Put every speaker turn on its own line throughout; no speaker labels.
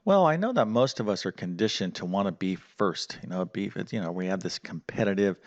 Well, I know that most of us are conditioned to want to be first. We have this competitive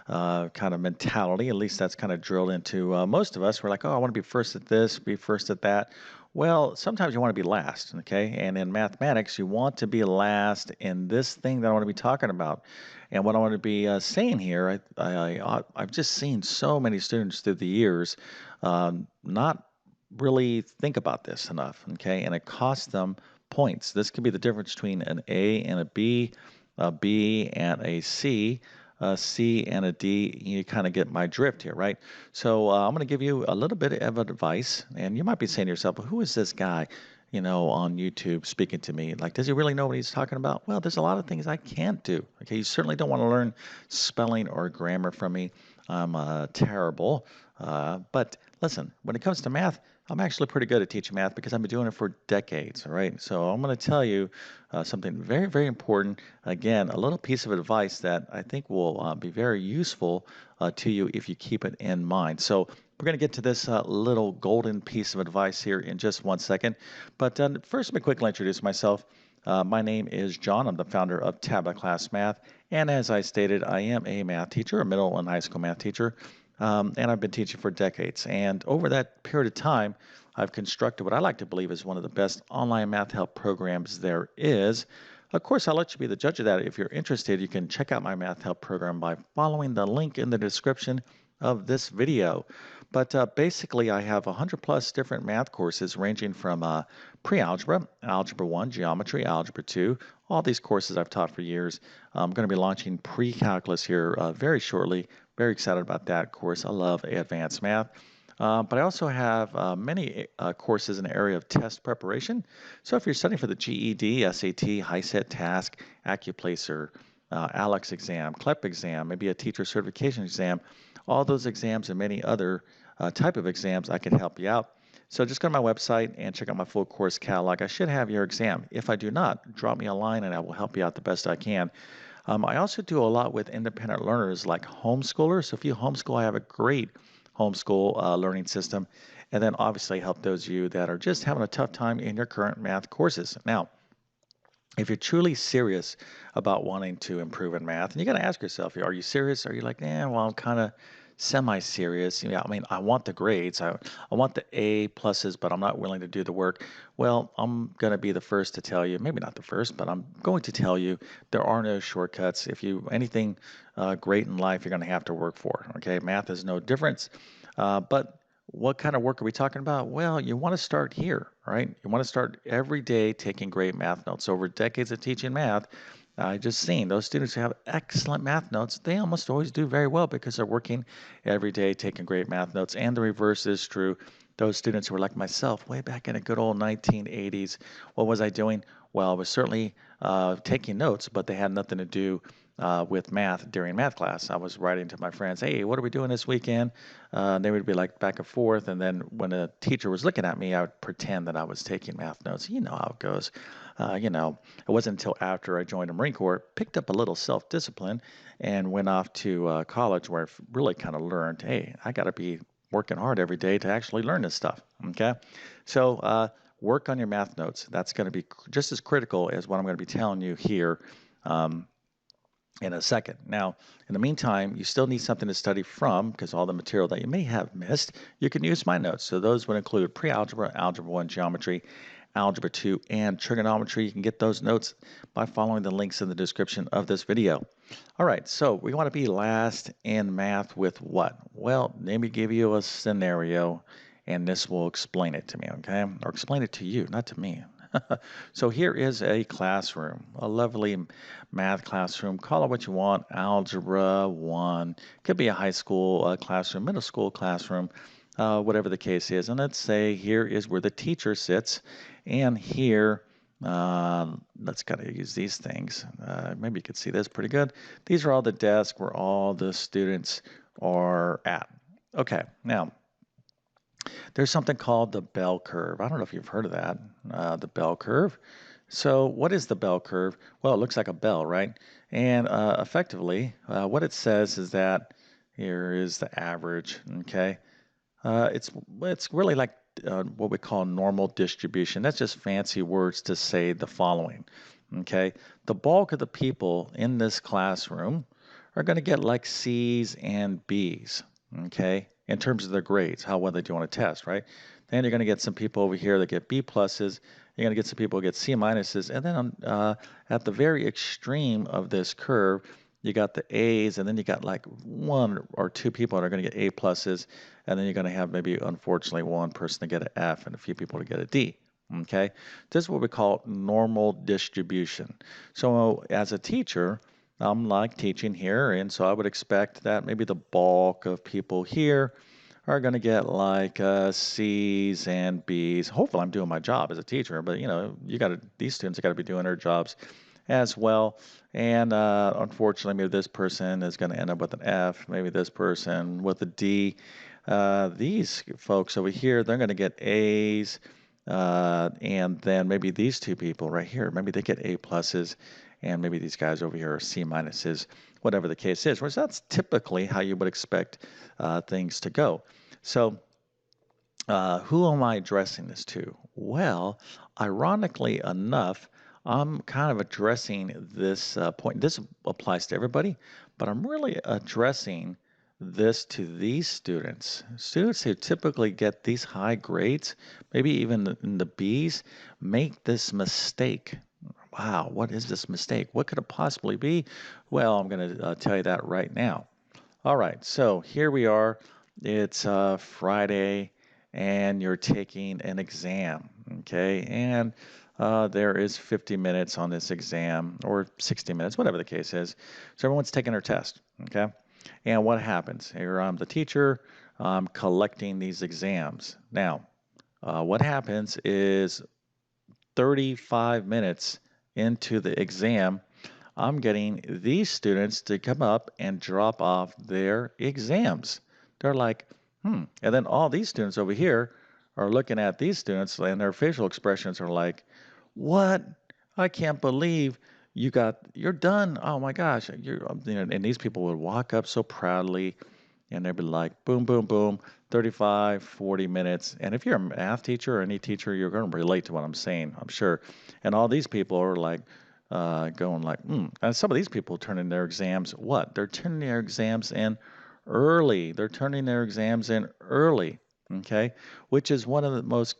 kind of mentality. At least that's kind of drilled into most of us. We're like, oh, I want to be first at this, be first at that. Well, sometimes you want to be last, okay? And in mathematics, you want to be last in this thing that I want to be talking about. And what I want to be saying here, I've just seen so many students through the years not really think about this enough, okay? And it costs them points. This could be the difference between an A and a B and a C and a D. You kind of get my drift here, right? So I'm going to give you a little bit of advice, and you might be saying to yourself, well, who is this guy, on YouTube speaking to me? Like, does he really know what he's talking about? Well, there's a lot of things I can't do. Okay, you certainly don't want to learn spelling or grammar from me. I'm terrible. But listen, when it comes to math, I'm actually pretty good at teaching math because I've been doing it for decades, all right? So I'm going to tell you something very, very important. Again, a little piece of advice that I think will be very useful to you if you keep it in mind. So we're going to get to this little golden piece of advice here in just one second. But first, let me quickly introduce myself. My name is John. I'm the founder of TabletClass Math. And as I stated, I am a math teacher, a middle and high school math teacher. And I've been teaching for decades. And over that period of time, I've constructed what I like to believe is one of the best online math help programs there is. Of course, I'll let you be the judge of that. If you're interested, you can check out my math help program by following the link in the description of this video. But basically, I have 100 plus different math courses ranging from pre-algebra, algebra 1, geometry, algebra 2, all these courses I've taught for years. I'm going to be launching pre-calculus here very shortly. Very excited about that. Of course, I love advanced math. But I also have many courses in the area of test preparation. So if you're studying for the GED, SAT, HiSET, TASC, AccuPlacer, ALEX exam, CLEP exam, maybe a teacher certification exam, all those exams and many other type of exams, I can help you out. So just go to my website and check out my full course catalog. I should have your exam. If I do not, drop me a line and I will help you out the best I can. I also do a lot with independent learners like homeschoolers. So if you homeschool, I have a great homeschool learning system. And then obviously help those of you that are just having a tough time in your current math courses. Now, if you're truly serious about wanting to improve in math, and you got to ask yourself, are you serious? Are you like, well, I'm kind of semi-serious. I mean, I want the grades. I want the A pluses, but I'm not willing to do the work. Well, I'm going to be the first to tell you, maybe not the first, but I'm going to tell you there are no shortcuts. If you anything great in life, you're going to have to work for. Okay, math is no difference. But what kind of work are we talking about? Well, you want to start here, right? You want to start every day taking great math notes. Over decades of teaching math, I just seen those students who have excellent math notes, they almost always do very well because they're working every day taking great math notes. And the reverse is true. Those students who were like myself way back in the good old 1980s, what was I doing? Well, I was certainly taking notes, but they had nothing to do with math during math class. I was writing to my friends, hey, what are we doing this weekend? They would be like back and forth. And then when a teacher was looking at me, I would pretend that I was taking math notes. You know how it goes. It wasn't until after I joined the Marine Corps, picked up a little self-discipline, and went off to college where I really kind of learned, hey, I got to be working hard every day to actually learn this stuff. Okay, so work on your math notes. That's going to be just as critical as what I'm going to be telling you here. Um, in a second. Now, in the meantime, you still need something to study from because all the material that you may have missed, you can use my notes. So those would include pre-algebra, algebra 1, geometry, algebra 2, and trigonometry. You can get those notes by following the links in the description of this video. All right, so we want to be last in math with what? Well, let me give you a scenario, and this will explain it to me, okay? Or explain it to you, not to me. So here is a classroom, a lovely math classroom. Call it what you want, algebra 1. Could be a high school classroom, middle school classroom, whatever the case is. And let's say here is where the teacher sits. And here, let's kind of use these things. Maybe you could see this pretty good. These are all the desks where all the students are at. Okay, now there's something called the bell curve. I don't know if you've heard of that, the bell curve. So what is the bell curve? Well, it looks like a bell, right? And effectively, what it says is that here is the average, okay? It's really like what we call normal distribution. That's just fancy words to say the following. Okay, the bulk of the people in this classroom are going to get like C's and B's. Okay, in terms of their grades, how well they do on a test, right? Then you're going to get some people over here that get B pluses. You're going to get some people who get C minuses, and then at the very extreme of this curve, you got the A's, and then you got like one or two people that are going to get A pluses, and then you're going to have maybe, unfortunately, one person to get an F and a few people to get a D. Okay, this is what we call normal distribution. So as a teacher, I'm like teaching here, and so I would expect that maybe the bulk of people here are going to get like C's and B's. Hopefully, I'm doing my job as a teacher, but these students got to be doing their jobs as well. And unfortunately, maybe this person is going to end up with an F, maybe this person with a D. These folks over here, they're going to get A's. And then maybe these two people right here, maybe they get A pluses, and maybe these guys over here are C minuses, whatever the case is. Whereas that's typically how you would expect things to go. So who am I addressing this to? Well, ironically enough, I'm kind of addressing this point. This applies to everybody, but I'm really addressing this to these students. Students who typically get these high grades, maybe even in the B's, make this mistake. Wow, what is this mistake? What could it possibly be? Well, I'm going to tell you that right now. All right, so here we are. It's Friday, and you're taking an exam, okay? And there is 50 minutes on this exam, or 60 minutes, whatever the case is. So everyone's taking their test, okay? And what happens? Here I'm the teacher, I'm collecting these exams. Now, what happens is 35 minutes into the exam, I'm getting these students to come up and drop off their exams. They're like, And then all these students over here are looking at these students and their facial expressions are like, what? I can't believe you're done. Oh my gosh. And these people would walk up so proudly and they'd be like, boom, boom, boom, 35, 40 minutes. And if you're a math teacher or any teacher, you're going to relate to what I'm saying, I'm sure. And all these people are like, going like, And some of these people turn in their exams. What? They're turning their exams in early. They're turning their exams in early. Okay, which is one of the most.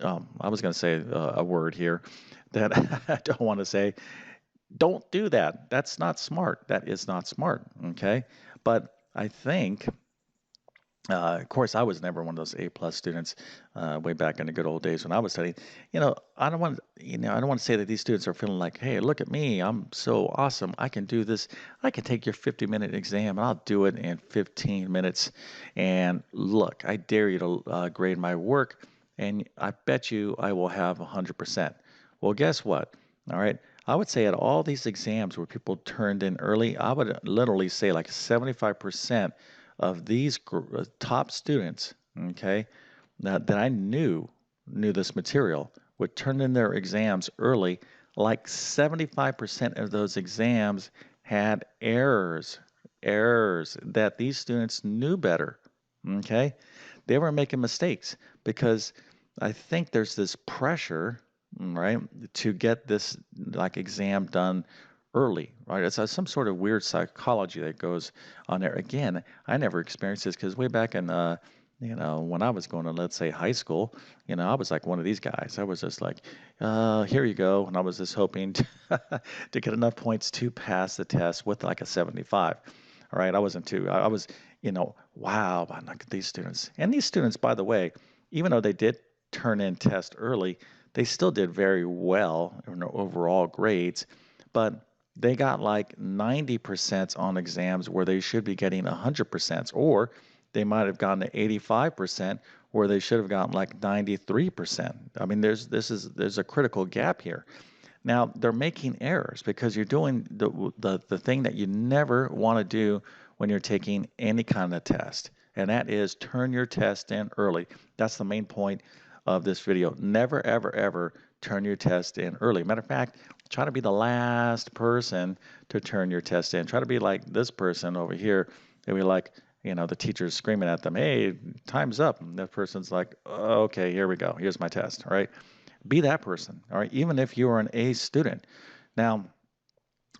I was going to say a word here that I don't want to say. Don't do that. That's not smart. That is not smart. Okay, but I think of course, I was never one of those A plus students way back in the good old days when I was studying. I don't want to say that these students are feeling like, hey, look at me, I'm so awesome, I can do this. I can take your 50-minute exam and I'll do it in 15 minutes. And look, I dare you to grade my work, and I bet you I will have 100%. Well, guess what? All right. I would say at all these exams where people turned in early, I would literally say like 75% of these top students, okay, that I knew this material would turn in their exams early. Like 75% of those exams had errors that these students knew better. Okay, they were making mistakes because I think there's this pressure, right, to get this like exam done early, right? It's some sort of weird psychology that goes on there. Again, I never experienced this because way back in, when I was going to, let's say, high school, I was like one of these guys. I was just like, here you go. And I was just hoping to get enough points to pass the test with like a 75. All right. I wasn't too, I was, wow, but look at these students. And these students, by the way, even though they did turn in test early, they still did very well in overall grades. But they got like 90% on exams where they should be getting 100%, or they might have gotten to 85% where they should have gotten like 93%. I mean, there's a critical gap here. Now they're making errors because you're doing the thing that you never want to do when you're taking any kind of test, and that is turn your test in early. That's the main point of this video. Never, ever, ever turn your test in early. Matter of fact, try to be the last person to turn your test in. Try to be like this person over here. They'll be like, the teacher's screaming at them, "Hey, time's up." And that person's like, "Oh, okay, here we go. Here's my test." All right. Be that person. All right. Even if you are an A student. Now,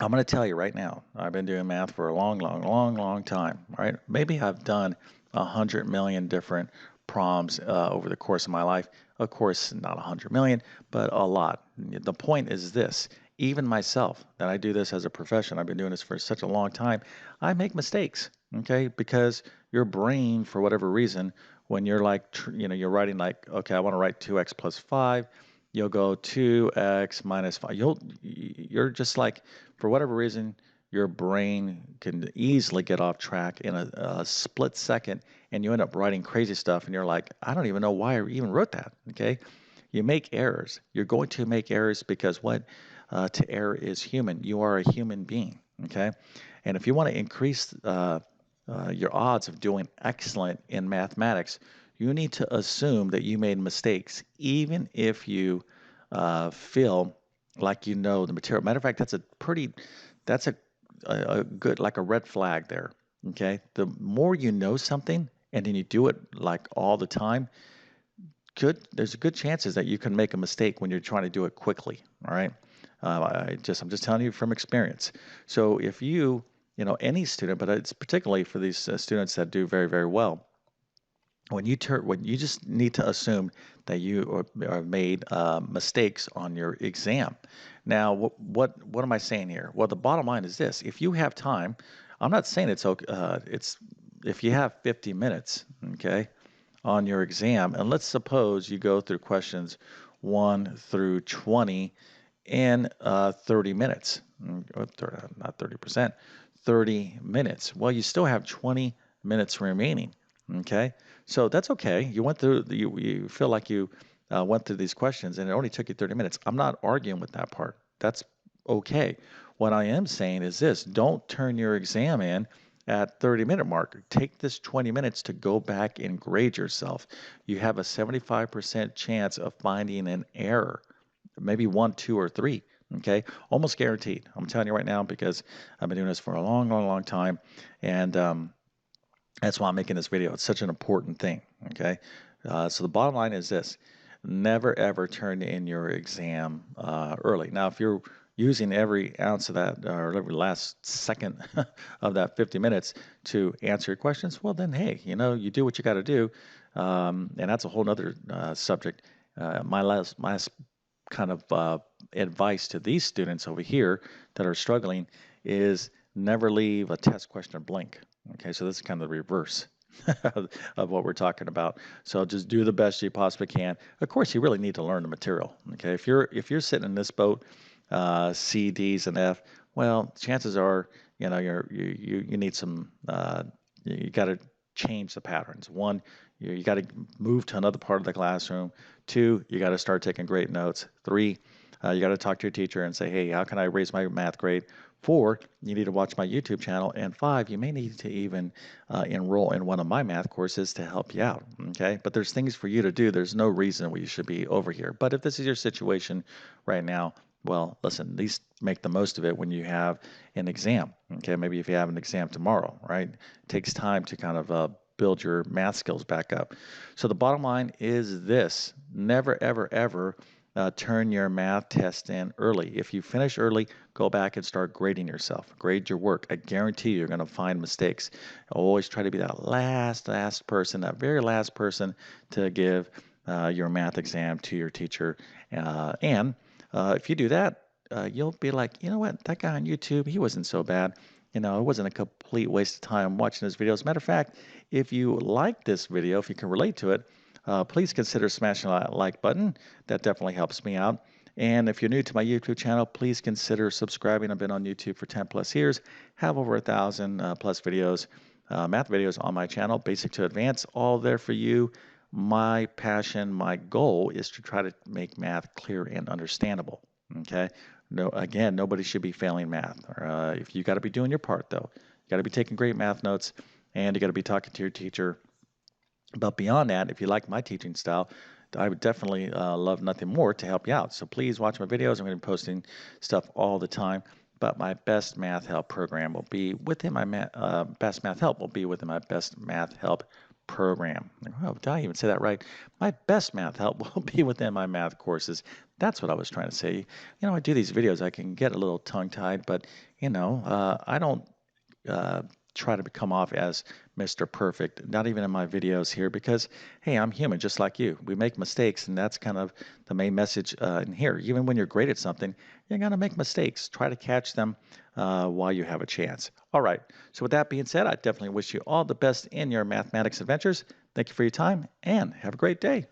I'm going to tell you right now, I've been doing math for a long, long, long, long time, right? Maybe I've done 100 million different proms over the course of my life. Of course, not 100 million, but a lot. The point is this, even myself, that I do this as a profession, I've been doing this for such a long time, I make mistakes, okay? Because your brain, for whatever reason, when you're like, you're writing like, okay, I want to write 2x plus 5, you'll go 2x minus 5. You're just like, for whatever reason, your brain can easily get off track in a split second, and you end up writing crazy stuff, and you're like, I don't even know why I even wrote that. Okay, you make errors. You're going to make errors because what to err is human. You are a human being. Okay, and if you want to increase your odds of doing excellent in mathematics, you need to assume that you made mistakes, even if you feel like you know the material. Matter of fact, that's a good, like a red flag there. Okay. The more you know something and then you do it like all the time, there's a good chances that you can make a mistake when you're trying to do it quickly. All right. I'm just telling you from experience. So if any student, but it's particularly for these students that do very, very well, when you just need to assume that you are made mistakes on your exam. Now, what am I saying here? Well, the bottom line is this: if you have time, I'm not saying it's okay. It's if you have 50 minutes, okay, on your exam, and let's suppose you go through questions 1 through 20 in 30 minutes, not 30%, 30 minutes. Well, you still have 20 minutes remaining. Okay, so that's okay. You went through, you feel like you went through these questions and it only took you 30 minutes. I'm not arguing with that part. That's okay. What I am saying is this: don't turn your exam in at 30-minute mark. Take this 20 minutes to go back and grade yourself. You have a 75% chance of finding an error, maybe one, two, or three. Okay, almost guaranteed. I'm telling you right now because I've been doing this for a long, long, long time, and that's why I'm making this video. It's such an important thing. Okay, so the bottom line is this: never ever turn in your exam early. Now, if you're using every ounce of that or every last second of that 50 minutes to answer your questions, well, then hey, you do what you got to do, and that's a whole other subject. My last kind of advice to these students over here that are struggling is never leave a test question blank. Okay, so this is kind of the reverse of what we're talking about. So just do the best you possibly can. Of course, you really need to learn the material. Okay, if you're sitting in this boat, C, D's, and F, well, chances are you need some you got to change the patterns. One, you got to move to another part of the classroom. Two, you got to start taking great notes. Three, you got to talk to your teacher and say, hey, how can I raise my math grade? Four, you need to watch my YouTube channel. And five, you may need to even enroll in one of my math courses to help you out. Okay, but there's things for you to do. There's no reason we should be over here. But if this is your situation right now, well, listen, at least make the most of it when you have an exam. Okay, maybe if you have an exam tomorrow, right? It takes time to kind of build your math skills back up. So the bottom line is this: never, ever, ever turn your math test in early. If you finish early, go back and start grading yourself. Grade your work. I guarantee you're going to find mistakes. Always try to be that last person, that very last person to give your math exam to your teacher. And if you do that, you'll be like, you know what, that guy on YouTube, he wasn't so bad. It wasn't a complete waste of time watching his videos. Matter of fact, if you like this video, if you can relate to it, please consider smashing that like button. That definitely helps me out. And if you're new to my YouTube channel, please consider subscribing. I've been on YouTube for 10 plus years, have over 1,000 plus videos, math videos on my channel, basic to advanced, all there for you. My passion, my goal is to try to make math clear and understandable. Okay. No, again, nobody should be failing math. If you got to be doing your part, though, you got to be taking great math notes, and you got to be talking to your teacher. But beyond that, if you like my teaching style, I would definitely love nothing more to help you out. So please watch my videos. I'm going to be posting stuff all the time. but my best math help program will be within my best math help will be within my best math help program. Like, oh, did I even say that right? My best math help will be within my math courses. That's what I was trying to say. I do these videos, I can get a little tongue-tied, but I don't uh, try to come off as Mr. Perfect, not even in my videos here, because hey, I'm human just like you. We make mistakes, and that's kind of the main message in here. Even when you're great at something, you're going to make mistakes. Try to catch them while you have a chance. All right, so with that being said, I definitely wish you all the best in your mathematics adventures. Thank you for your time, and have a great day.